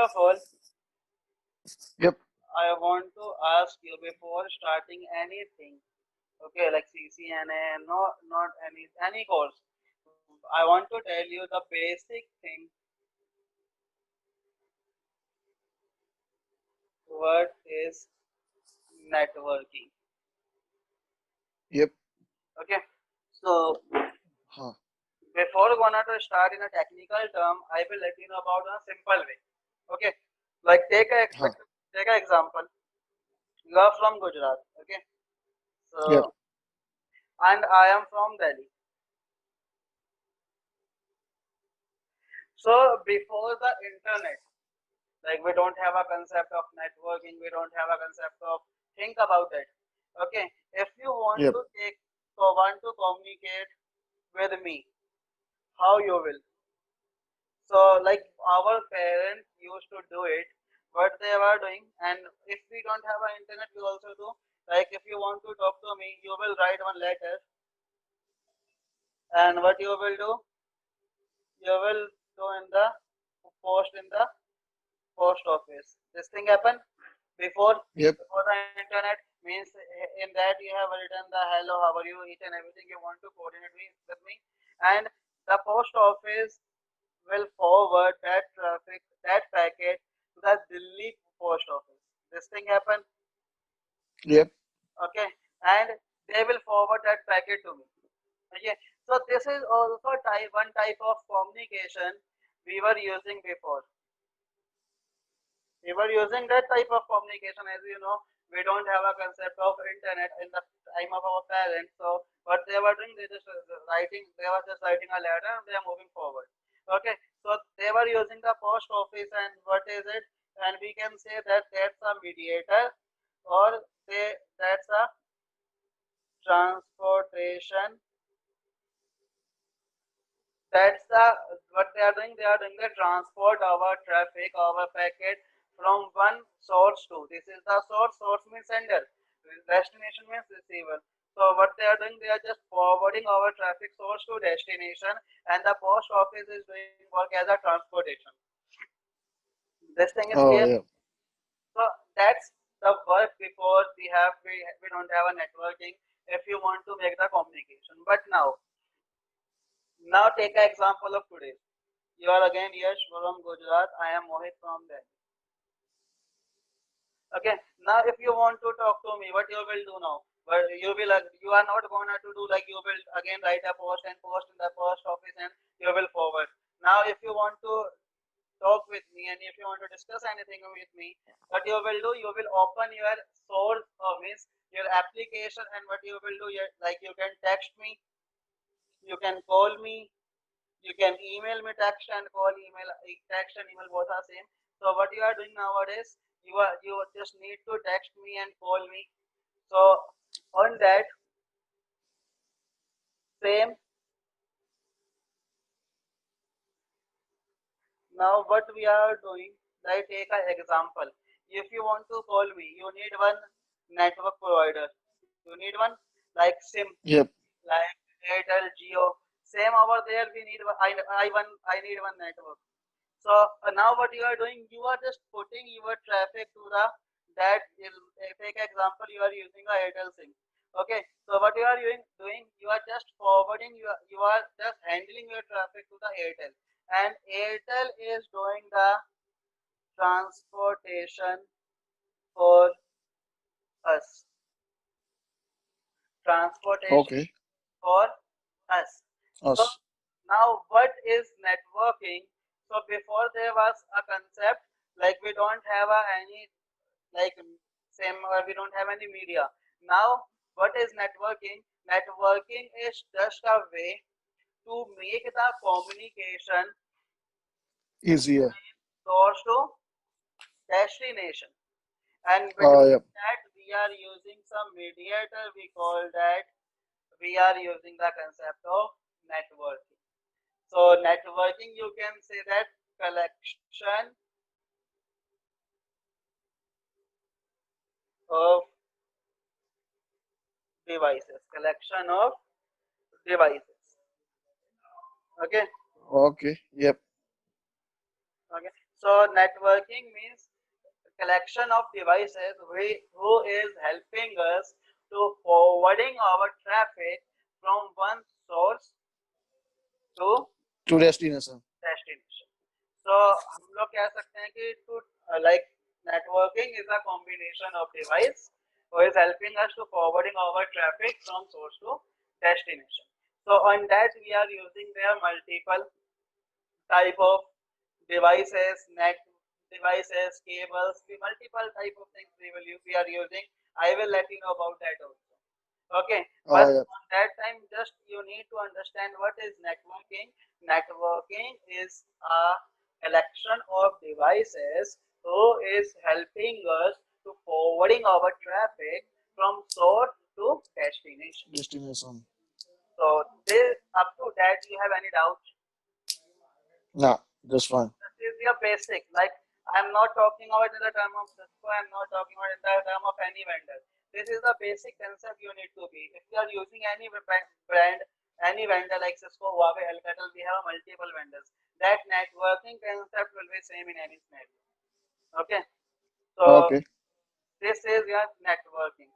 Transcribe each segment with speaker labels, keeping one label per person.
Speaker 1: of all,
Speaker 2: Yep.
Speaker 1: I want to ask you before starting anything, okay, like CCNA, no, not any course. I want to tell you the basic thing. What is networking?
Speaker 2: Yep.
Speaker 1: Okay, so
Speaker 2: Huh.
Speaker 1: before gonna to start in a technical term, I will let you know about a simple way. Okay, like
Speaker 2: Huh.
Speaker 1: take an example. You are from Gujarat. Okay,
Speaker 2: Yep.
Speaker 1: so and I am from Delhi. So before the internet, like we don't have a concept of networking, we don't have a concept of think about it. Okay, if you want
Speaker 2: Yep.
Speaker 1: to want to communicate with me, how you will? So like our parents used to do it, what they were doing, and if we don't have an internet, we also do. Like if you want to talk to me, you will write one letter, and what you will do, you will do in the post in the post office. This thing happened
Speaker 2: Yep.
Speaker 1: before the internet means in that you have written the hello, how are you, each and everything you want to coordinate with me, and the post office will forward that traffic, that packet to the Delhi post office. This thing happened,
Speaker 2: Yep.
Speaker 1: okay, and they will forward that packet to me. Okay, so this is also one type of communication we were using before. We were using that type of communication. As you know, we don't have a concept of internet in the time of our parents. So what they were doing, they were just writing a letter and they are moving forward. Okay, so they were using the post office, and what is it? And we can say that that's a mediator, or that's a transportation. That's the what they are doing. They are doing the transport our traffic, our packet from one source to. This is the source. Source means sender. Destination means receiver. So what they are doing, they are just forwarding our traffic source to destination, and the post office is doing work as a transportation. This thing is
Speaker 2: Oh,
Speaker 1: clear.
Speaker 2: yeah.
Speaker 1: So that's the work before we don't have a networking. If you want to make the communication, but now take an example of today. You are again Yash from Gujarat. I am Mohit from there. Okay. Now, if you want to talk to me, what you will do now? But you are not going to do like you will again write a post and post in the post office and you will forward. Now, if you want to talk with me and if you want to discuss anything with me, what you will do, you will open your source of means your application, and what you will do, like you can text me, you can call me, you can email me, text and call, text and email both are same. So what you are doing nowadays, you just need to text me and call me. So on that same, now what we are doing, like take an example. If you want to call me, you need one network provider. You need one like SIM,
Speaker 2: Yep.
Speaker 1: like Airtel, Geo. Same over there, we need I need one network. So now what you are doing, you are just putting your traffic to the take example, you are using a Airtel SIM. Okay, so what you are doing, you are just forwarding, you are just handling your traffic to the Airtel, and Airtel is doing the transportation for us, transportation
Speaker 2: Okay.
Speaker 1: for us. So
Speaker 2: Us.
Speaker 1: now what is networking? So before there was a concept like we don't have any like same or we don't have any media. Now what is networking? Networking is just a way to make the communication
Speaker 2: Easier.
Speaker 1: source to destination, and
Speaker 2: Oh,
Speaker 1: between
Speaker 2: yep.
Speaker 1: that we are using some mediator, we call that, we are using the concept of networking. So networking, you can say that collection of devices, collection of devices. Okay,
Speaker 2: Okay. Yep.
Speaker 1: okay. So networking means collection of devices who is helping us to forwarding our traffic from one source to
Speaker 2: To destination.
Speaker 1: destination. So हम लोग कह सकते हैं कि to like networking is a combination of device who is helping us to forwarding our traffic from source to destination. So on that we are using their multiple type of devices, net devices, cables, the multiple type of things we are using. I will let you know about that also. Okay, but
Speaker 2: Yep.
Speaker 1: on that time, just you need to understand what is networking. Networking is a collection of devices who is helping us to forwarding our traffic from source to destination.
Speaker 2: Destination.
Speaker 1: So this up to that, you have any doubt?
Speaker 2: Nah, just fine.
Speaker 1: This is your basic. Like I'm not talking about in the term of Cisco. I'm not talking about in the term of any vendor. This is the basic concept you need to be. If you are using any brand, any vendor like Cisco, Huawei, Alcatel, we have multiple vendors. That networking concept will be same in any scenario. Okay. So
Speaker 2: Okay.
Speaker 1: this is your networking.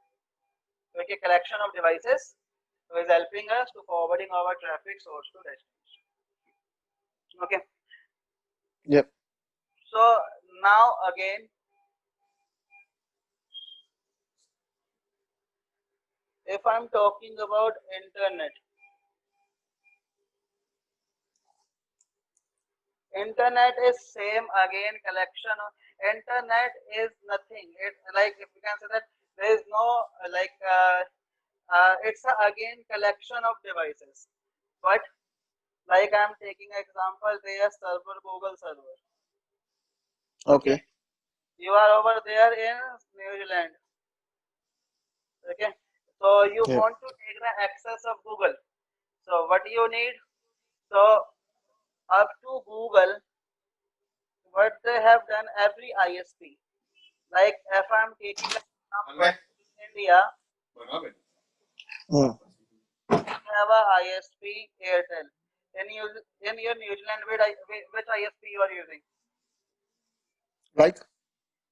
Speaker 1: Okay, collection of devices who is helping us to forwarding our traffic source to destination. Okay.
Speaker 2: Yep.
Speaker 1: So now again, if I'm talking about internet, internet is same again collection of internet is nothing. It's like if you can say that there is no it's again collection of devices. But like I'm taking example, there's server Google server.
Speaker 2: Okay.
Speaker 1: You are over there in New Zealand. Okay. So you
Speaker 2: Yep.
Speaker 1: want to take the access of Google. So what do you need? So up to Google, what they have done every ISP. Like if I'm taking an example in India,
Speaker 2: Hmm.
Speaker 1: we have a ISP Airtel. In your New Zealand, which ISP you are using?
Speaker 2: Like?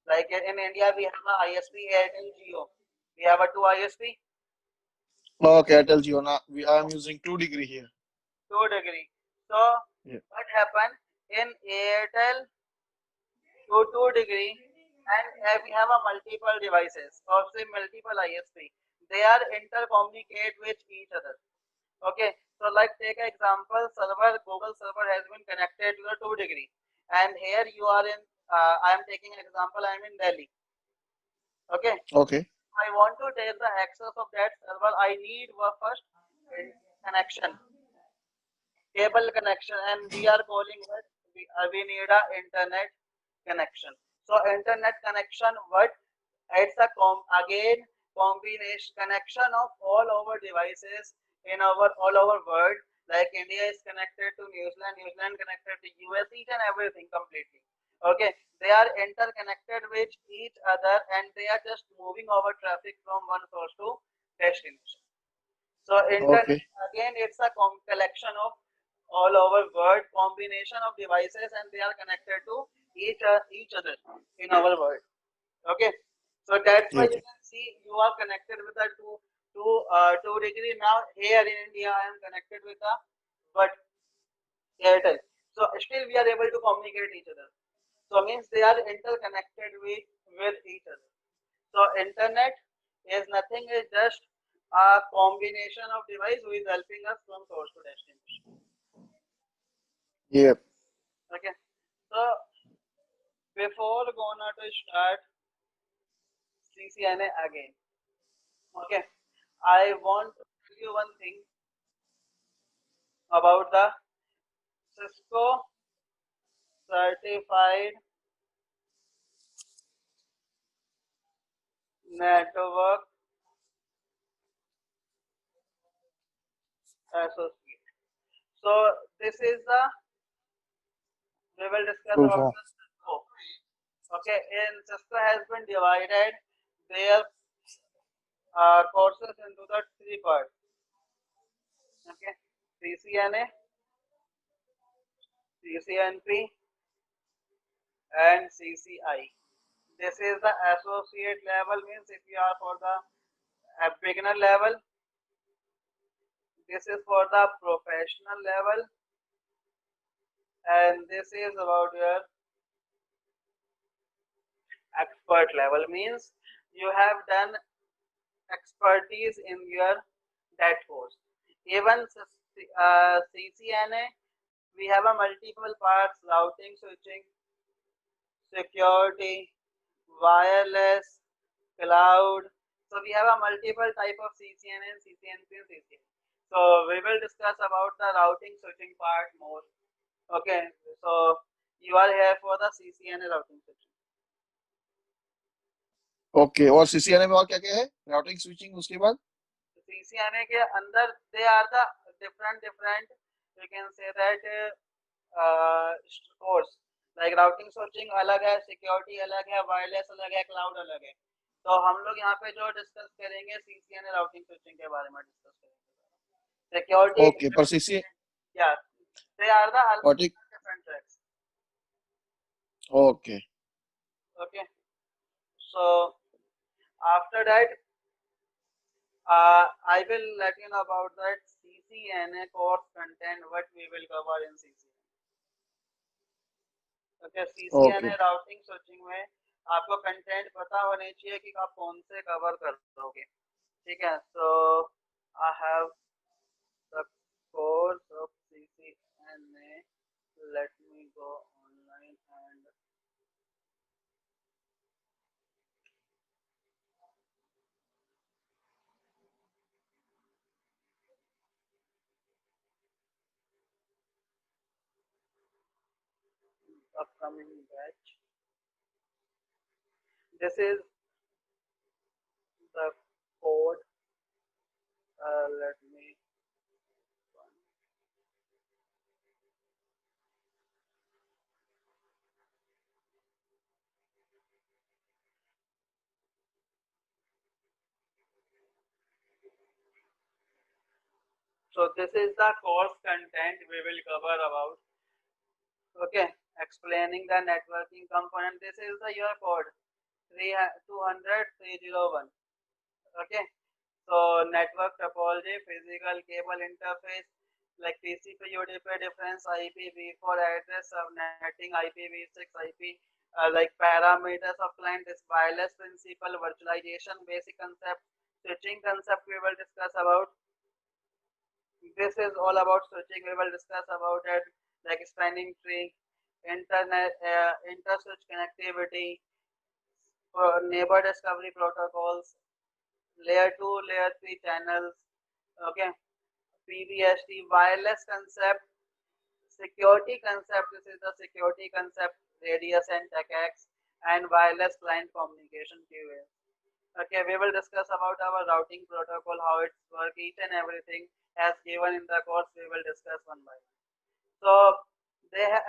Speaker 1: Like in India, we have a ISP Airtel Jio. We have a two ISP,
Speaker 2: Okay, I tell you now. I'm using 2° here.
Speaker 1: 2°. So
Speaker 2: Yeah.
Speaker 1: what happened in Airtel to 2°, and we have a multiple devices or say multiple ISP. They are intercommunicate with each other. Okay, so like take example, server Google server has been connected to the 2°, and here you are in. I am taking example. I am in Delhi. Okay,
Speaker 2: Okay.
Speaker 1: I want to take the access of that server. I need first connection, cable connection, and we are calling what we need a internet connection. So internet connection, what it's a again combination connection of all our devices in our all over world. Like India is connected to New Zealand, New Zealand connected to US, each and everything completely. Okay, they are interconnected with each other, and they are just moving our traffic from one source to destination. So internet
Speaker 2: Okay.
Speaker 1: again, it's a collection of all over world combination of devices, and they are connected to each other in our world. Okay, so that's why
Speaker 2: Yep.
Speaker 1: you can see you are connected with the 2° now. Here in India, I am connected with the but Airtel. So still we are able to communicate each other. So means they are interconnected with each other. So internet is nothing, is just a combination of device who is helping us from source to destination.
Speaker 2: Yep.
Speaker 1: Okay. So before gonna to start CCNA again. Okay. I want to tell you one thing about the Cisco Certified Network Associate. So this is the we will discuss
Speaker 2: Proof
Speaker 1: about
Speaker 2: of.
Speaker 1: the Cisco. Okay, in Cisco has been divided their courses into the three parts. Okay, CCNA, CCNP, and CCI. This is the associate level, means if you are for the beginner level. This is for the professional level, and this is about your expert level, means you have done expertise in your that course. Even CCNA, we have a multiple parts: routing, switching, security, wireless, cloud. So we have a multiple type of CCNA and CCNP and CCNA. So we will discuss about the routing switching part more. Okay, so you are here for the CCNA routing switching.
Speaker 2: Okay, और CCNA में और क्या क्या है? Routing switching, उसके बाद
Speaker 1: CCNA के अंदर they are the different you can say that course, like routing switching अलग है, सिक्योरिटी अलग है, वायरलेस अलग है, क्लाउड अलग है. तो हम लोग यहाँ पे जो डिस्कस करेंगे CCNA राउटिंग स्विचिंग के बारे में डिस्कस करेंगे. सिक्योरिटी,
Speaker 2: ओके, पर CC
Speaker 1: yeah, they are the
Speaker 2: routing.
Speaker 1: different tracks.
Speaker 2: Okay.
Speaker 1: Okay, so after that I will let you know about that CCNA course content, what we will cover in CCNA. Okay, CCNA
Speaker 2: Okay.
Speaker 1: Routing switching में आपको content पता होने चाहिए कि आप कौन से cover कर दोगे. ठीक है, so I have the course of CCNA. Let me go online and upcoming batch. This is the code. Let me. So this is the course content we will cover about. Okay, explaining the networking component. This is the your code 200.301. Okay, so network topology, physical cable interface, like TCP UDP difference, IPv4 address, subnetting, IPv6 IP, like parameters of client, this wireless principle, virtualization, basic concept, switching concept we will discuss about. This is all about switching. We will discuss about it, like spanning tree, internet, inter-switch connectivity, neighbor discovery protocols, layer 2, layer 3 channels. Okay, PVST, wireless concept, security concept. This is the security concept, radius and TechX, and wireless client communication QoS. Okay, we will discuss about our routing protocol, how it's work, each and everything as given in the course. We will discuss one by one. So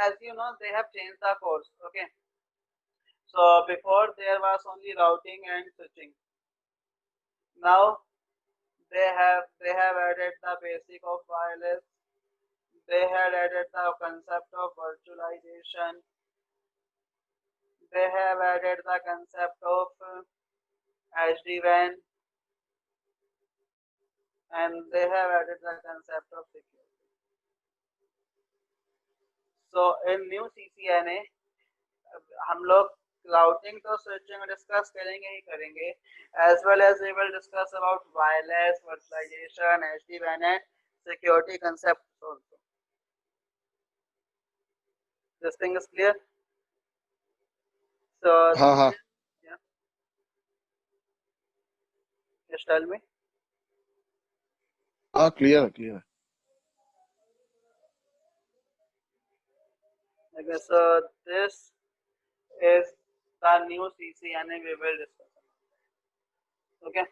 Speaker 1: as you know, they have changed the course. Okay, so before there was only routing and switching. Now they have added the basic of wireless. They had added the concept of virtualization. They have added the concept of SD-WAN, and they have added the concept of security. So in new CCNA हम लोग routing तो switching discuss करेंगे ही करेंगे, as well as we will discuss about wireless, virtualization, SD-WAN and security concepts also. This thing is clear? So
Speaker 2: हाँ.
Speaker 1: yeah, just tell me.
Speaker 2: हाँ, clear.
Speaker 1: Okay, so this is the new CCNA we will discuss. Okay.